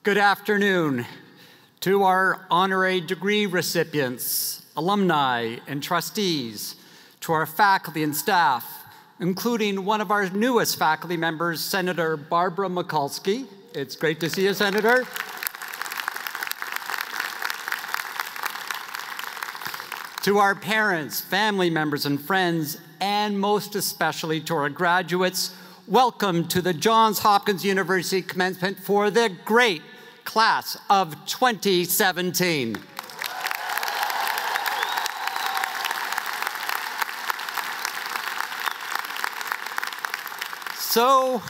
Good afternoon to our honorary degree recipients, alumni, and trustees, to our faculty and staff, including one of our newest faculty members, Senator Barbara Mikulski. It's great to see you, Senator. To our parents, family members, and friends, and most especially to our graduates, welcome to the Johns Hopkins University Commencement for the great class of 2017. So,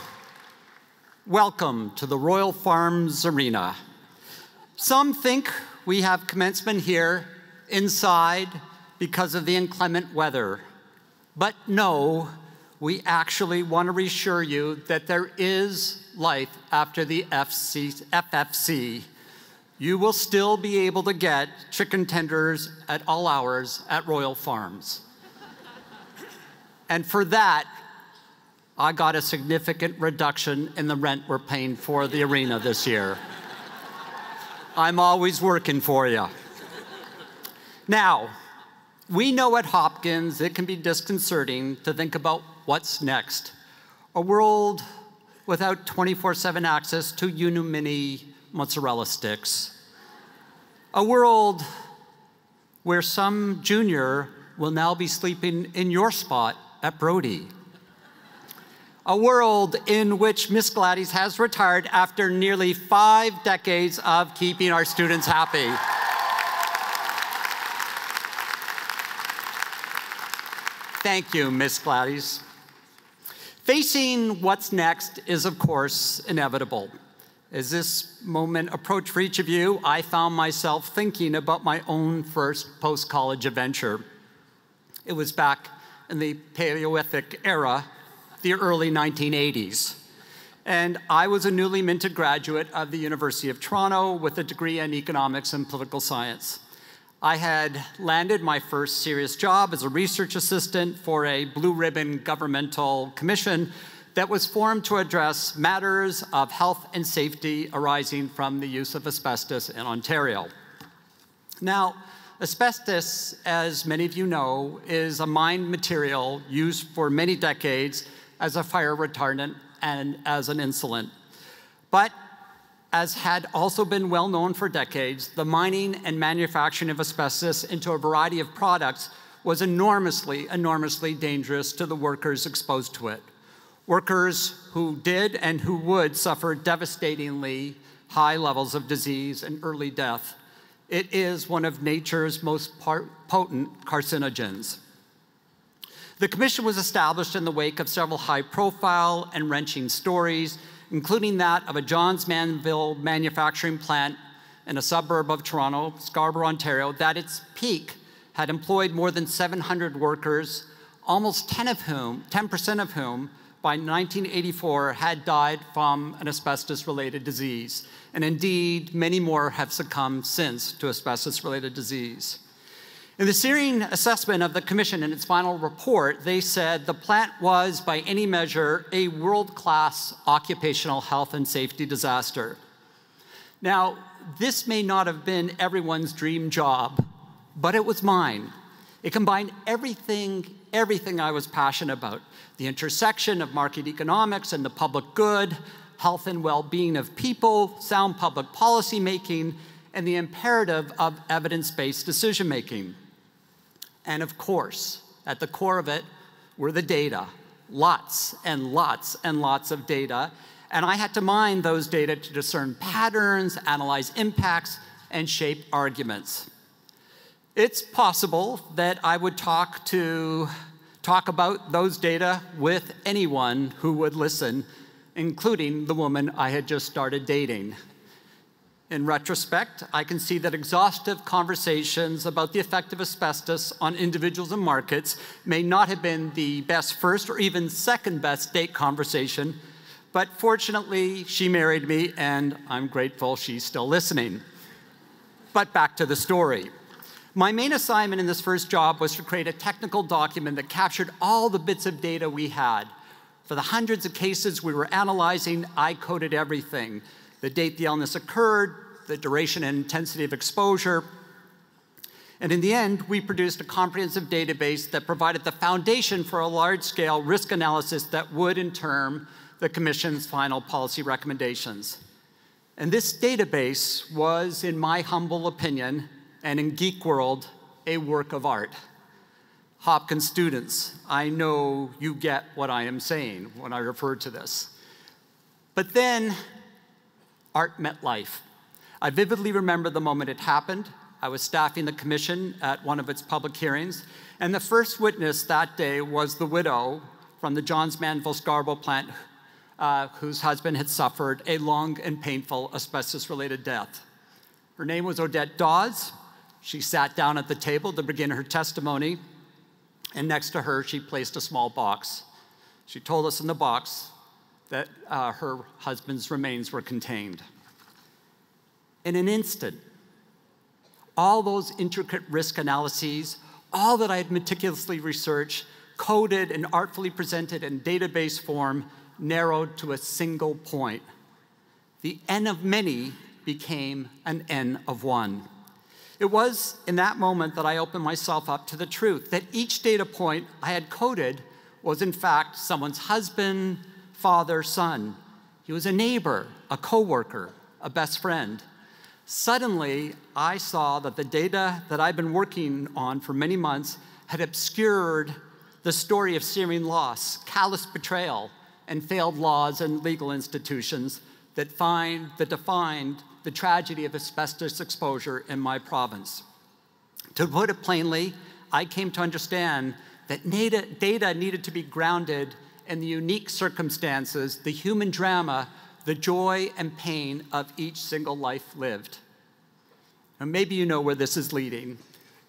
welcome to the Royal Farms Arena. Some think we have commencement here inside because of the inclement weather. But no, we actually want to reassure you that there is life after the FFC. You will still be able to get chicken tenders at all hours at Royal Farms. And for that, I got a significant reduction in the rent we're paying for the arena this year. I'm always working for you. Now, we know at Hopkins it can be disconcerting to think about what's next. A world without 24/7 access to Mini mozzarella sticks. A world where some junior will now be sleeping in your spot at Brody. A world in which Miss Gladys has retired after nearly 5 decades of keeping our students happy. Thank you, Miss Gladys. Facing what's next is, of course, inevitable. As this moment approached for each of you, I found myself thinking about my own first post-college adventure. It was back in the Paleolithic era, the early 1980s. And I was a newly minted graduate of the University of Toronto with a degree in economics and political science. I had landed my first serious job as a research assistant for a blue ribbon governmental commission that was formed to address matters of health and safety arising from the use of asbestos in Ontario. Now, asbestos, as many of you know, is a mined material used for many decades as a fire retardant and as an insulant. But as had also been well known for decades, the mining and manufacturing of asbestos into a variety of products was enormously, enormously dangerous to the workers exposed to it. Workers who did and who would suffer devastatingly high levels of disease and early death. It is one of nature's most potent carcinogens. The commission was established in the wake of several high-profile and wrenching stories, including that of a Johns Manville manufacturing plant in a suburb of Toronto, Scarborough, Ontario, that at its peak had employed more than 700 workers, almost 10% of whom by 1984 had died from an asbestos-related disease. And indeed, many more have succumbed since to asbestos-related disease. In the searing assessment of the commission in its final report, they said the plant was, by any measure, a world-class occupational health and safety disaster. Now, this may not have been everyone's dream job, but it was mine. It combined everything I was passionate about: the intersection of market economics and the public good, health and well-being of people, sound public policy making, and the imperative of evidence-based decision-making. And of course, at the core of it were the data. Lots and lots and lots of data. And I had to mine those data to discern patterns, analyze impacts, and shape arguments. It's possible that I would talk about those data with anyone who would listen, including the woman I had just started dating. In retrospect, I can see that exhaustive conversations about the effect of asbestos on individuals and markets may not have been the best first or even second best date conversation, but fortunately, she married me, and I'm grateful she's still listening. But back to the story. My main assignment in this first job was to create a technical document that captured all the bits of data we had. For the hundreds of cases we were analyzing, I coded everything. the date the illness occurred, the duration and intensity of exposure. And in the end, we produced a comprehensive database that provided the foundation for a large-scale risk analysis that would, in turn, the Commission's final policy recommendations. And this database was, in my humble opinion, and in geek world, a work of art. Hopkins students, I know you get what I am saying when I refer to this. But then, art met life. I vividly remember the moment it happened. I was staffing the commission at one of its public hearings, and the first witness that day was the widow from the Johns Manville-Scarborough plant whose husband had suffered a long and painful asbestos-related death. Her name was Odette Dawes. She sat down at the table to begin her testimony, and next to her, she placed a small box. She told us in the box that her husband's remains were contained. In an instant, all those intricate risk analyses, all that I had meticulously researched, coded and artfully presented in database form, narrowed to a single point. The N of many became an N of one. It was in that moment that I opened myself up to the truth that each data point I had coded was in fact someone's husband, father, son. He was a neighbor, a coworker, a best friend. Suddenly, I saw that the data that I'd been working on for many months had obscured the story of searing loss, callous betrayal, and failed laws and legal institutions that defined the tragedy of asbestos exposure in my province. To put it plainly, I came to understand that data needed to be grounded in the unique circumstances, the human drama, the joy and pain of each single life lived. Now, maybe you know where this is leading.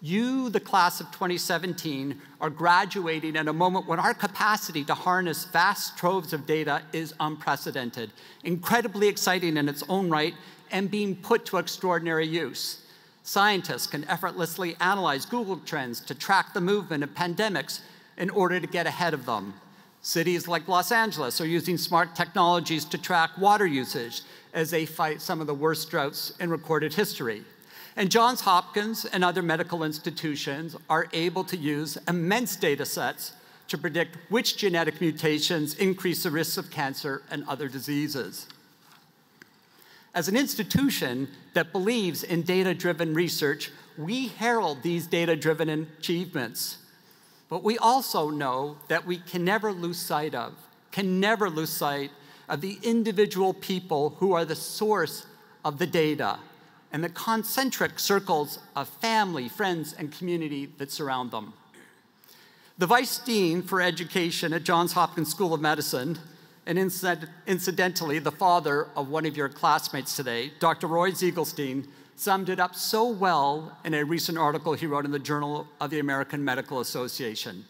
You, the class of 2017, are graduating at a moment when our capacity to harness vast troves of data is unprecedented, incredibly exciting in its own right, and being put to extraordinary use. Scientists can effortlessly analyze Google Trends to track the movement of pandemics in order to get ahead of them. Cities like Los Angeles are using smart technologies to track water usage as they fight some of the worst droughts in recorded history. And Johns Hopkins and other medical institutions are able to use immense data sets to predict which genetic mutations increase the risks of cancer and other diseases. As an institution that believes in data-driven research, we herald these data-driven achievements. But we also know that we can never lose sight of the individual people who are the source of the data and the concentric circles of family, friends, and community that surround them. The Vice Dean for Education at Johns Hopkins School of Medicine, and incidentally, the father of one of your classmates today, Dr. Roy Ziegelstein, summed it up so well in a recent article he wrote in the Journal of the American Medical Association.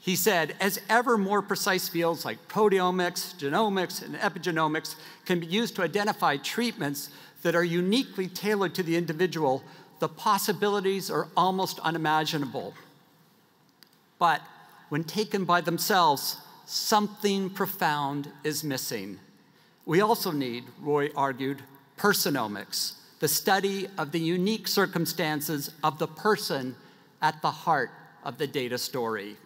He said, as ever more precise fields like proteomics, genomics, and epigenomics can be used to identify treatments that are uniquely tailored to the individual, the possibilities are almost unimaginable. But when taken by themselves, something profound is missing. We also need, Roy argued, personomics, the study of the unique circumstances of the person at the heart of the data story.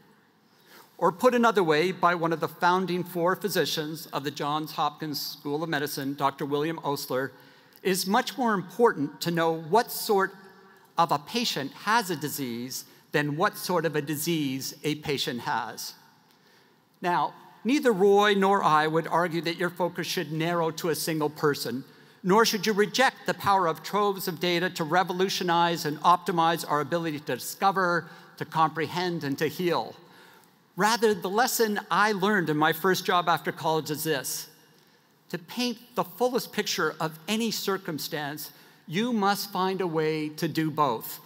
Or put another way, by one of the founding 4 physicians of the Johns Hopkins School of Medicine, Dr. William Osler, it is much more important to know what sort of a patient has a disease than what sort of a disease a patient has. Now, neither Roy nor I would argue that your focus should narrow to a single person, nor should you reject the power of troves of data to revolutionize and optimize our ability to discover, to comprehend, and to heal. Rather, the lesson I learned in my first job after college is this: to paint the fullest picture of any circumstance, you must find a way to do both.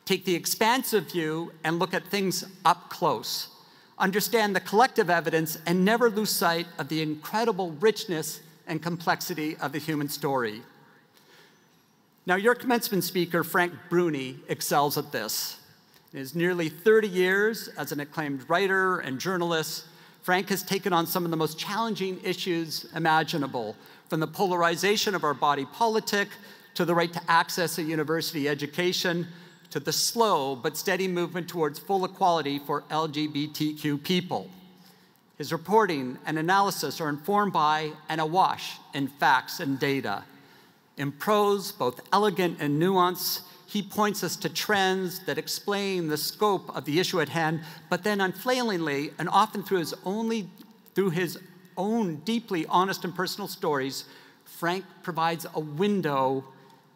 Take the expansive view and look at things up close. Understand the collective evidence and never lose sight of the incredible richness and complexity of the human story. Now, your commencement speaker, Frank Bruni, excels at this. In his nearly 30 years as an acclaimed writer and journalist, Frank has taken on some of the most challenging issues imaginable, from the polarization of our body politic, to the right to access a university education, to the slow but steady movement towards full equality for LGBTQ people. His reporting and analysis are informed by and awash in facts and data. In prose, both elegant and nuanced, he points us to trends that explain the scope of the issue at hand, but then unfailingly, and often through his own deeply honest and personal stories, Frank provides a window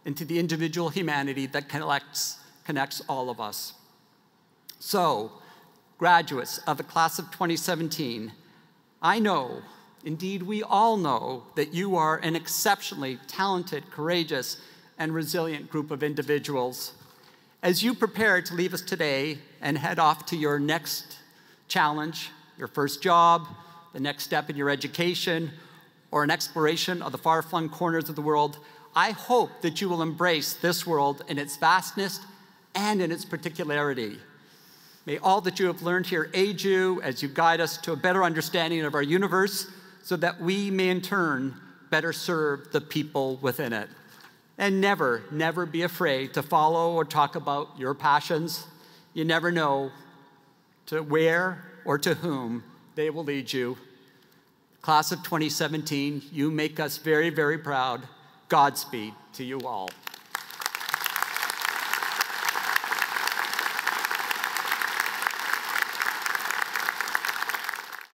into the individual humanity that connects all of us. So, graduates of the class of 2017, I know, indeed we all know, that you are an exceptionally talented, courageous, and resilient group of individuals. As you prepare to leave us today and head off to your next challenge, your first job, the next step in your education, or an exploration of the far-flung corners of the world, I hope that you will embrace this world in its vastness and in its particularity. May all that you have learned here aid you as you guide us to a better understanding of our universe so that we may in turn better serve the people within it. And never, never be afraid to follow or talk about your passions. You never know to where or to whom they will lead you. Class of 2017, you make us very, very proud. Godspeed to you all.